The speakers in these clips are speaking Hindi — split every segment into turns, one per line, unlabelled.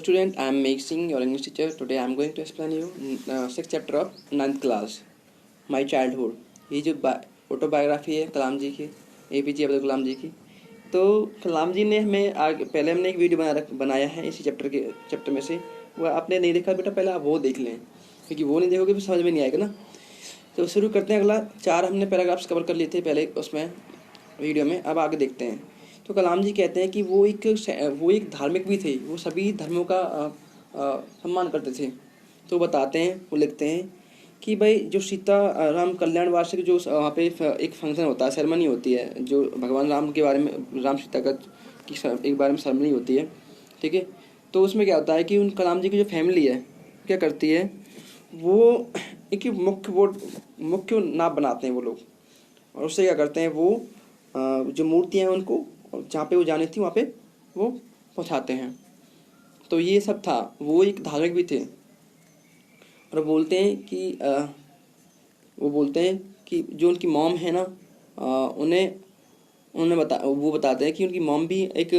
student, I am Mixing, your English teacher. Today I am going to explain you sixth chapter of ninth class, My Childhood. ये जो ऑटोबायोग्राफी है कलाम जी की, APJ अब्दुल कलाम जी की। तो कलाम जी ने हमें पहले हमने एक वीडियो बनाया है इसी चैप्टर में से। वो आपने नहीं देखा बेटा, पहले आप वो देख लें, क्योंकि वो नहीं देखोगे तो समझ में नहीं आएगा ना। तो शुरू करते हैं। अगला 4 हमने पैराग्राफ्स कवर कर लिए थे पहले उसमें वीडियो में। अब आगे देखते हैं। तो कलाम जी कहते हैं कि वो एक धार्मिक भी थे, वो सभी धर्मों का सम्मान करते थे। तो बताते हैं, वो लिखते हैं कि भाई जो सीता राम कल्याण वार्षिक जो वहाँ पे एक फंक्शन होता है, सेरेमनी होती है, जो भगवान राम के बारे में, राम सीता का की एक बारे में सेरेमनी होती है, ठीक है। तो उसमें क्या होता है कि उन कलाम जी की जो फैमिली है क्या करती है, वो एक मुख्य नाव बनाते हैं वो लोग, और उससे क्या करते हैं, वो जो मूर्तियाँ हैं उनको जहाँ पे वो जानी थी वहाँ पे वो पहुँचाते हैं। तो ये सब था। वो एक धार्मिक भी थे, और बोलते हैं कि जो उनकी मॉम है ना, वो बताते हैं कि उनकी मॉम भी एक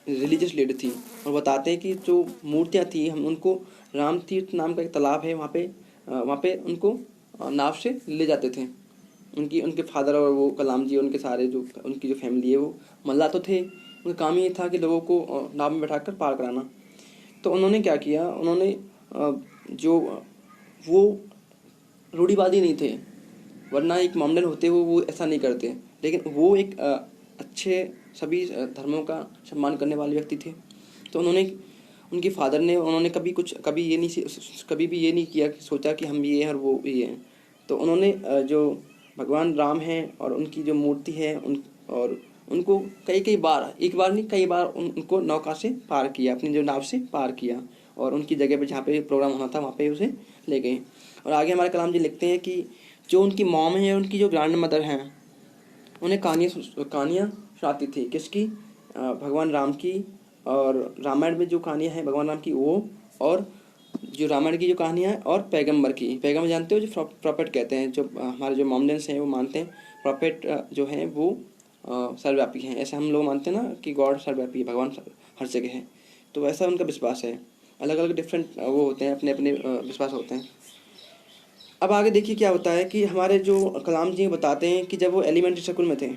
रिलीजियस लीडर थी, और बताते हैं कि जो मूर्तियाँ थी हम उनको राम तीर्थ नाम का एक तालाब है वहाँ पे उनको नाव से ले जाते थे। उनके फादर और वो कलाम जी, उनके सारे जो उनकी जो फैमिली है वो मल्लाह तो थे, उनका काम ये था कि लोगों को नाव में बैठाकर पार कराना। तो उन्होंने क्या किया, उन्होंने जो वो रूढ़िवादी नहीं थे, वरना एक मोमडन होते हुए वो ऐसा नहीं करते, लेकिन वो एक अच्छे सभी धर्मों का सम्मान करने वाले व्यक्ति थे। तो उनके फादर ने उन्होंने कभी भी ये नहीं किया कि सोचा कि हम ये हैं और वो ये हैं। तो उन्होंने जो भगवान राम हैं और उनकी जो मूर्ति है और उनको कई बार, एक बार नहीं कई बार उनको नौका से पार किया, अपनी जो नाव से पार किया, और उनकी जगह पे जहाँ पे प्रोग्राम होना था वहाँ पे उसे ले गए। और आगे हमारे कलाम जी लिखते हैं कि जो उनकी मॉम है, उनकी जो ग्रैंड मदर हैं, उन्हें कहानियाँ सुनाती थी। किसकी? भगवान राम की। और रामायण में जो कहानियाँ हैं भगवान राम की वो, और जो रामायण की जो कहानियाँ हैं, और पैगंबर की। पैगंबर जानते हो, जो प्रॉफेट कहते हैं, जो हमारे जो मोमडन्स हैं वो मानते हैं प्रॉफेट जो हैं वो सर्वव्यापी हैं। ऐसा हम लोग मानते हैं ना कि गॉड सर्वव्यापी है, भगवान हर जगह है। तो ऐसा उनका विश्वास है। अलग अलग डिफरेंट वो होते हैं, अपने अपने विश्वास होते हैं। अब आगे देखिए क्या होता है कि हमारे जो कलाम जी बताते हैं कि जब वो एलिमेंट्री स्कूल में थे,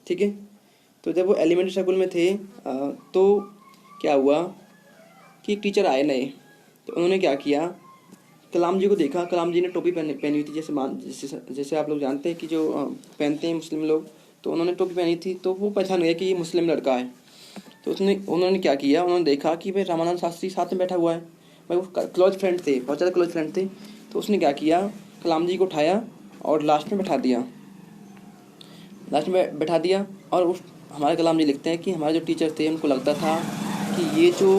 ठीक है, तो जब वो एलिमेंट्री स्कूल में थे तो क्या हुआ कि एक टीचर आए नए। तो उन्होंने क्या किया, कलाम जी को देखा। कलाम जी ने टोपी पहनी हुई थी, जैसे आप लोग जानते हैं कि जो पहनते हैं मुस्लिम लोग। तो उन्होंने टोपी पहनी थी, तो वो पहचान गया कि ये मुस्लिम लड़का है। तो उन्होंने क्या किया, उन्होंने देखा कि भाई रामानंद शास्त्री साथ में बैठा हुआ है, भाई वो क्लोज फ्रेंड थे, बहुत ज़्यादा क्लोज फ्रेंड थे। तो उसने क्या किया, कलाम जी को उठाया और लास्ट में बैठा दिया। और हमारे कलाम जी लिखते हैं कि हमारे जो टीचर थे उनको लगता था कि ये जो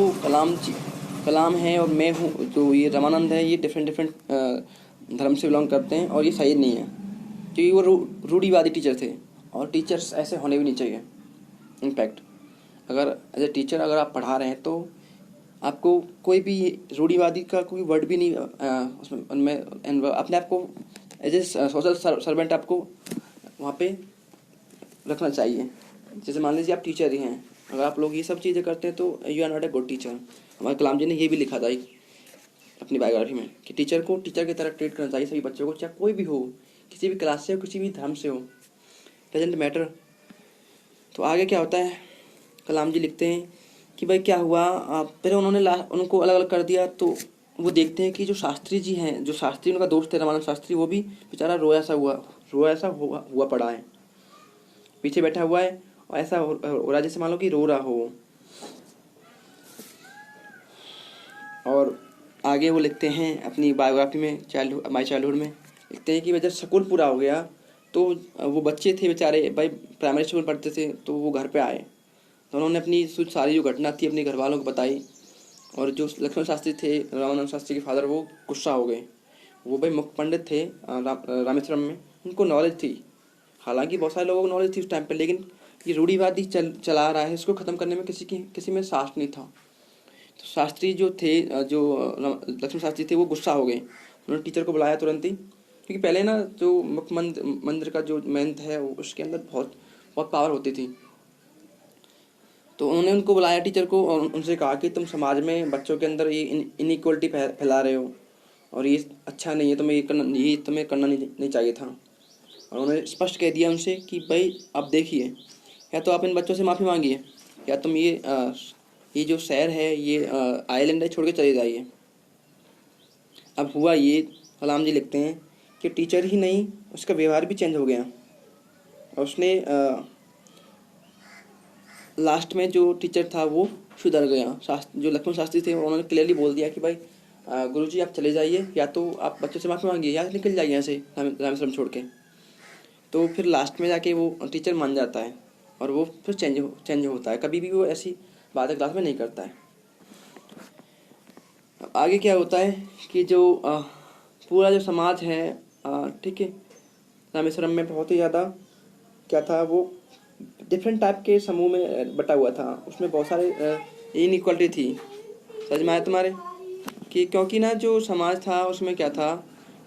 कलाम है और मैं हूँ, जो ये रामानंद है, ये डिफरेंट धर्म से बिलोंग करते हैं और ये सही नहीं है, क्योंकि वो रूढ़िवादी टीचर थे, और टीचर्स ऐसे होने भी नहीं चाहिए। इनफैक्ट अगर एज ए टीचर अगर आप पढ़ा रहे हैं तो आपको कोई भी रूढ़िवादी का कोई वर्ड भी नहीं उसमें उनमें अपने आप को एज ए सोशल सर्वेंट आपको वहाँ पे रखना चाहिए। जैसे मान लीजिए आप टीचर ही हैं, अगर आप लोग ये सब चीज़ें करते हैं तो you are not a good teacher. हमारे कलाम जी ने ये भी लिखा था अपनी बायोग्राफी में कि टीचर को टीचर की तरह ट्रीट करना चाहिए सभी बच्चों को, चाहे कोई भी हो, किसी भी क्लास से हो, किसी भी धर्म से हो, डजेंट मैटर। तो आगे क्या होता है, कलाम जी लिखते हैं कि भाई क्या हुआ, पहले उन्होंने उनको अलग अलग कर दिया। तो वो देखते हैं कि जो शास्त्री जी हैं, जो शास्त्री उनका दोस्त है रामानंद शास्त्री, वो भी बेचारा रोया सा हुआ पड़ा है, पीछे बैठा हुआ है, और ऐसा हो रहा जैसे मान लो कि रो रहा हो। और आगे वो लिखते हैं अपनी बायोग्राफी में, माई चाइल्डहुड में लिखते हैं कि जब स्कूल पूरा हो गया तो वो बच्चे थे बेचारे, भाई प्राइमरी स्कूल पढ़ते थे, तो वो घर पे आए। तो उन्होंने अपनी सारी जो घटना थी अपने घर वालों को बताई। और जो लक्ष्मण शास्त्री थे, रामानंद शास्त्री के फादर, वो गुस्सा हो गए। वो भाई मुख्य पंडित थे रामेश्वरम में, उनको नॉलेज थी, हालांकि बहुत सारे लोगों को नॉलेज थी उस टाइम पे, लेकिन ये रूढ़िवादी चला रहा है, इसको ख़त्म करने में किसी में साहस नहीं था। तो शास्त्री जो थे, जो लक्ष्मण शास्त्री थे, वो गुस्सा हो गए। उन्होंने टीचर को बुलाया तुरंत ही, क्योंकि पहले ना जो मुख्य मंदिर का जो महंत है उसके अंदर बहुत बहुत पावर होती थी। तो उन्होंने उनको बुलाया टीचर को और उनसे कहा कि तुम समाज में बच्चों के अंदर ये इनइक्वलिटी फैला रहे हो और ये अच्छा नहीं है, ये तुम्हें करना नहीं चाहिए था। और उन्होंने स्पष्ट कह दिया उनसे कि भाई आप देखिए, या तो आप इन बच्चों से माफ़ी मांगिए या तुम ये जो शहर है, ये आइलैंड है, छोड़ के चले जाइए। अब हुआ ये, कलाम जी लिखते हैं कि टीचर ही नहीं, उसका व्यवहार भी चेंज हो गया। और उसने लास्ट में जो टीचर था वो सुधर गया। जो लक्ष्मण शास्त्री थे उन्होंने क्लियरली बोल दिया कि भाई गुरुजी आप चले जाइए, या तो आप बच्चों से माफ़ी मांगिए या निकल जाइए यहाँ से रामेश्वरम छोड़ के। तो फिर लास्ट में जाके वो टीचर मान जाता है और वो फिर चेंज होता है। कभी भी वो ऐसी बातें क्लास में नहीं करता है। अब आगे क्या होता है कि जो पूरा जो समाज है, ठीक है, रामेश्वरम में बहुत ही ज़्यादा क्या था, वो डिफरेंट टाइप के समूह में बटा हुआ था। उसमें बहुत सारे इनइक्वालिटी थी। समझ में आया तुम्हारे कि क्योंकि ना जो समाज था उसमें क्या था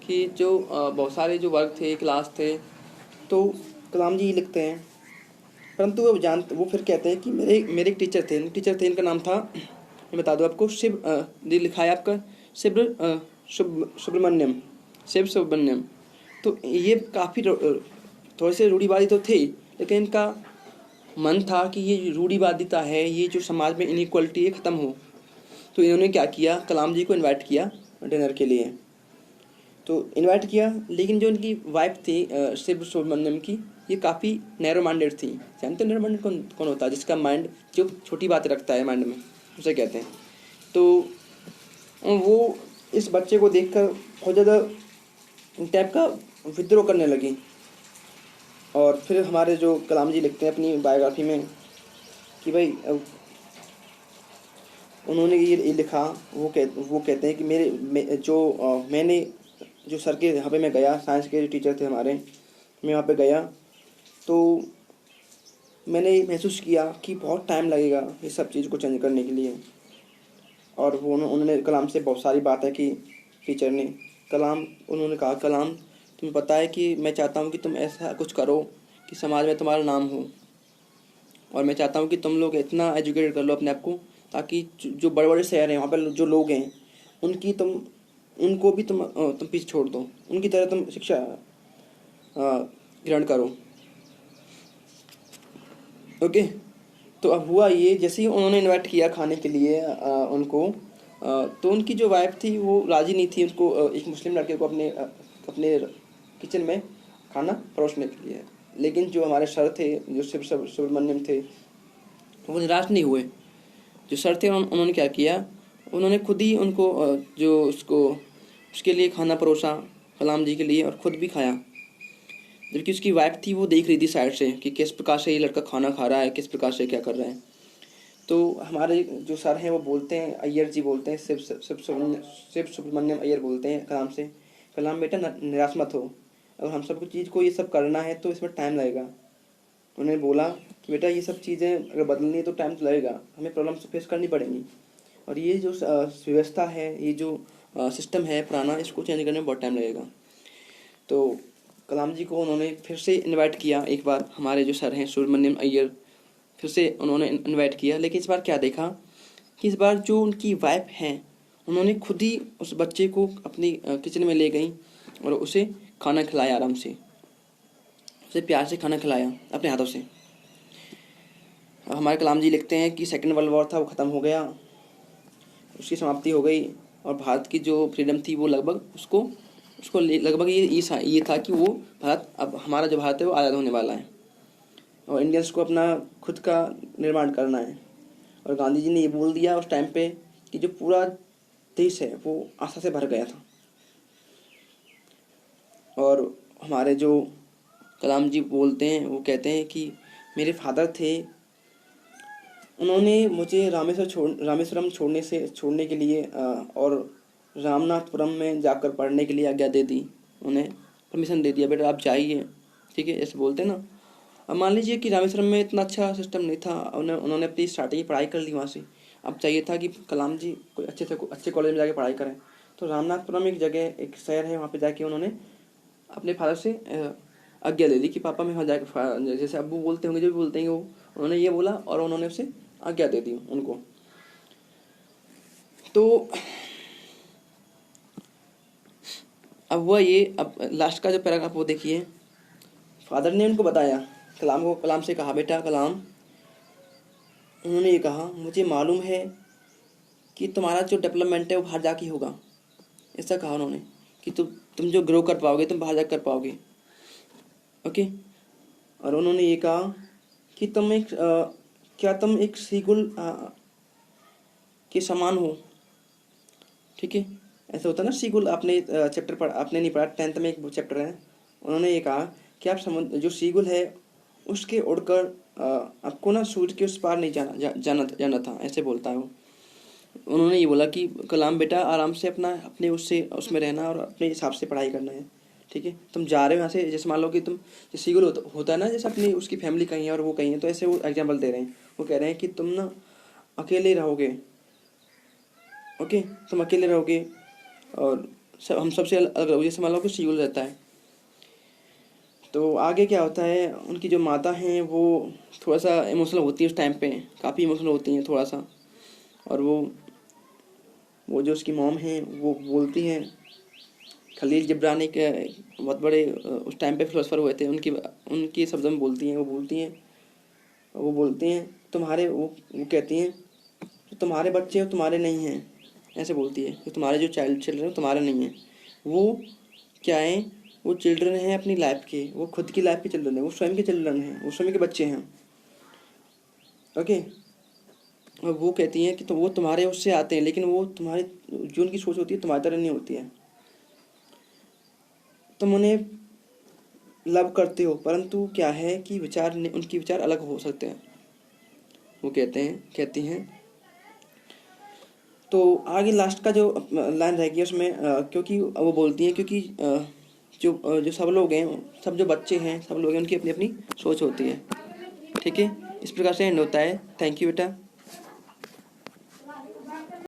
कि जो बहुत सारे जो वर्ग थे, क्लास थे। तो कलाम जी लिखते हैं, परंतु वो फिर कहते हैं कि मेरे एक टीचर थे, इनका नाम था, मैं बता दूं आपको, ये लिखा है आपका सुब्रमण्यम, शिव सुब्रमण्यम। तो ये काफ़ी थोड़े से रूढ़िवादी तो थे, लेकिन इनका मन था कि ये रूढ़िवादिता है, ये जो समाज में इनइक्वलिटी है, ख़त्म हो। तो इन्होंने क्या किया, कलाम जी को इनवाइट किया डिनर के लिए। तो इनवाइट किया, लेकिन जो इनकी वाइफ थी शिव सुब्रमण्यम की, ये काफ़ी नैरो माइंडेड थी। जानते हो नैरो माइंडेड कौन होता है? जिसका माइंड जो छोटी बातें रखता है माइंड में, उसे कहते हैं। तो वो इस बच्चे को देखकर बहुत ज़्यादा टाइप का विद्रोह करने लगी। और फिर हमारे जो कलाम जी लिखते हैं अपनी बायोग्राफी में कि भाई उन्होंने ये लिखा, वो कहते हैं कि मैंने जो सर के यहाँ पे मैं गया, साइंस के जो टीचर थे हमारे, मैं वहाँ पे गया तो मैंने महसूस किया कि बहुत टाइम लगेगा ये सब चीज़ को चेंज करने के लिए। और वो उन्होंने कलाम से बहुत सारी बातें की टीचर ने। उन्होंने कहा, कलाम तुम्हें पता है कि मैं चाहता हूँ कि तुम ऐसा कुछ करो कि समाज में तुम्हारा नाम हो, और मैं चाहता हूँ कि तुम लोग इतना एजुकेटेड कर लो अपने आप को, ताकि जो बड़े बड़े शहर हैं वहाँ पर जो लोग हैं उनको भी तुम पीछे छोड़ दो, उनकी तरह तुम शिक्षा ग्रहण करो। ओके। तो अब हुआ ये, जैसे ही उन्होंने इनवाइट किया खाने के लिए उनको, तो उनकी जो वाइफ थी वो राज़ी नहीं थी उनको एक मुस्लिम लड़के को अपने किचन में खाना परोसने के लिए। लेकिन जो हमारे सर थे, जो सुब्रमण्यम थे, वो निराश नहीं हुए। जो सर थे उन्होंने क्या किया, उन्होंने खुद ही उनको उसके लिए खाना परोसा, कलाम जी के लिए, और ख़ुद भी खाया। जबकि उसकी वाइफ थी वो देख रही थी साइड से कि किस प्रकार से ये लड़का खाना खा रहा है, किस प्रकार से क्या कर रहा है। तो हमारे जो सर हैं वो बोलते हैं, अय्यर जी बोलते हैं, शिव सुब्रमण्यम अय्यर बोलते हैं कलाम से, कलाम बेटा निराश मत हो, अगर हम सब चीज़ को ये सब करना है तो इसमें टाइम लगेगा। उन्होंने बोला कि बेटा ये सब चीज़ें अगर बदलनी है तो टाइम तो लगेगा, हमें प्रॉब्लम्स फेस करनी पड़ेंगी, और ये जो व्यवस्था है, ये जो सिस्टम है पुराना, इसको चेंज करने में बहुत टाइम लगेगा। तो कलाम जी को उन्होंने फिर से इनवाइट किया एक बार, हमारे जो सर हैं सुब्रमण्यम अय्यर, फिर से उन्होंने इनवाइट किया। लेकिन इस बार क्या देखा कि इस बार जो उनकी वाइफ हैं उन्होंने खुद ही उस बच्चे को अपनी किचन में ले गई और उसे खाना खिलाया, आराम से उसे प्यार से खाना खिलाया अपने हाथों से। हमारे कलाम जी लिखते हैं कि सेकेंड वर्ल्ड वॉर था वो ख़त्म हो गया, उसकी समाप्ति हो गई, और भारत की जो फ्रीडम थी वो लगभग उसको लगभग ये था कि वो भारत, अब हमारा जो भारत है वो आज़ाद होने वाला है और इंडियंस को अपना खुद का निर्माण करना है। और गांधी जी ने ये बोल दिया उस टाइम पे कि जो पूरा देश है वो आशा से भर गया था। और हमारे जो कलाम जी बोलते हैं, वो कहते हैं कि मेरे फादर थे, उन्होंने मुझे रामेश्वरम छोड़ने के लिए और रामनाथपुरम में जाकर पढ़ने के लिए आज्ञा दे दी, उन्हें परमिशन दे दिया, बेटा आप जाइए, ठीक है, ऐसे बोलते हैं ना। अब मान लीजिए कि रामेश्वरम में इतना अच्छा सिस्टम नहीं था, उन्होंने अपनी स्टार्टिंग की पढ़ाई कर ली वहाँ से। अब चाहिए था कि कलाम जी कोई अच्छे कॉलेज में जाके पढ़ाई करें, तो रामनाथपुरम एक जगह, एक शहर है, वहाँ पे जाके उन्होंने अपने फादर से आज्ञा ले ली कि पापा मैं वहाँ जाकर, जैसे अब्बू बोलते होंगे, जो भी बोलते हैं वो, उन्होंने ये बोला और उन्होंने उसे आज्ञा दे दी उनको। तो अब हुआ ये, अब लास्ट का जो पैराग्राफ वो देखिए। फादर ने उनको बताया, कलाम को, कलाम से कहा, बेटा कलाम, उन्होंने ये कहा, मुझे मालूम है कि तुम्हारा जो डेवलपमेंट है वो बाहर जाके होगा। ऐसा कहा उन्होंने कि तुम जो ग्रो कर पाओगे तुम बाहर जाकर कर पाओगे। ओके। और उन्होंने ये कहा कि क्या तुम एक सीगुल के समान हो। ठीक है, ऐसा होता है ना सीगुल, आपने चैप्टर पढ़ा, आपने नहीं पढ़ा, 10th में एक चैप्टर है। उन्होंने ये कहा कि आप समुद्र, जो सीगुल है उसके उड़कर आपको ना सूरज के उस पार नहीं जाना था, ऐसे बोलता है वो। उन्होंने ये बोला कि कलाम बेटा आराम से अपने उसमें रहना और अपने हिसाब से पढ़ाई करना है। ठीक है, तुम जा रहे हो यहाँ से, जैसे मान लो कि तुम, जैसे सीगुल होता है ना, जैसे अपनी उसकी फैमिली कहीं है और वो कहीं है, तो ऐसे वो एग्जाम्पल दे रहे हैं। वो कह रहे हैं कि तुम ना अकेले रहोगे। ओके, तुम अकेले रहोगे और हम सबसे अलग रहोगे, जैसे मान लो कि सीगुल रहता है। तो आगे क्या होता है, उनकी जो माता हैं वो थोड़ा सा इमोशनल होती है उस टाइम पे, काफ़ी इमोशनल होती हैं थोड़ा सा। और वो जो उसकी मॉम हैं वो बोलती हैं, खलील जिब्रान एक बहुत बड़े उस टाइम पे फिलोसफर हुए थे, उनकी शब्दों में बोलती हैं, वो बोलती हैं तुम्हारे, वो कहती हैं तो तुम्हारे बच्चे हो, तुम्हारे नहीं हैं, ऐसे बोलती है कि तुम्हारे जो चिल्ड्रन तुम्हारे नहीं हैं। वो क्या है, वो चिल्ड्रन हैं अपनी लाइफ के, वो खुद की लाइफ के चिल्ड्रन हैं, वो स्वयं के चिल्ड्रन हैं, वो स्वयं के बच्चे हैं। ओके। और वो कहती हैं कि तो वो तुम्हारे उससे आते हैं, लेकिन वो तुम्हारे, जो उनकी सोच होती है तुम्हारी तरह नहीं होती है। तुम उन्हें लव करते हो, परंतु क्या है कि उनके विचार अलग हो सकते हैं, वो कहती हैं। तो आगे लास्ट का जो लाइन रह गया उसमें क्योंकि वो बोलती हैं, क्योंकि जो सब लोग हैं, सब जो बच्चे हैं, सब लोग हैं, उनकी अपनी अपनी सोच होती है। ठीक है, इस प्रकार से एंड होता है। थैंक यू बेटा।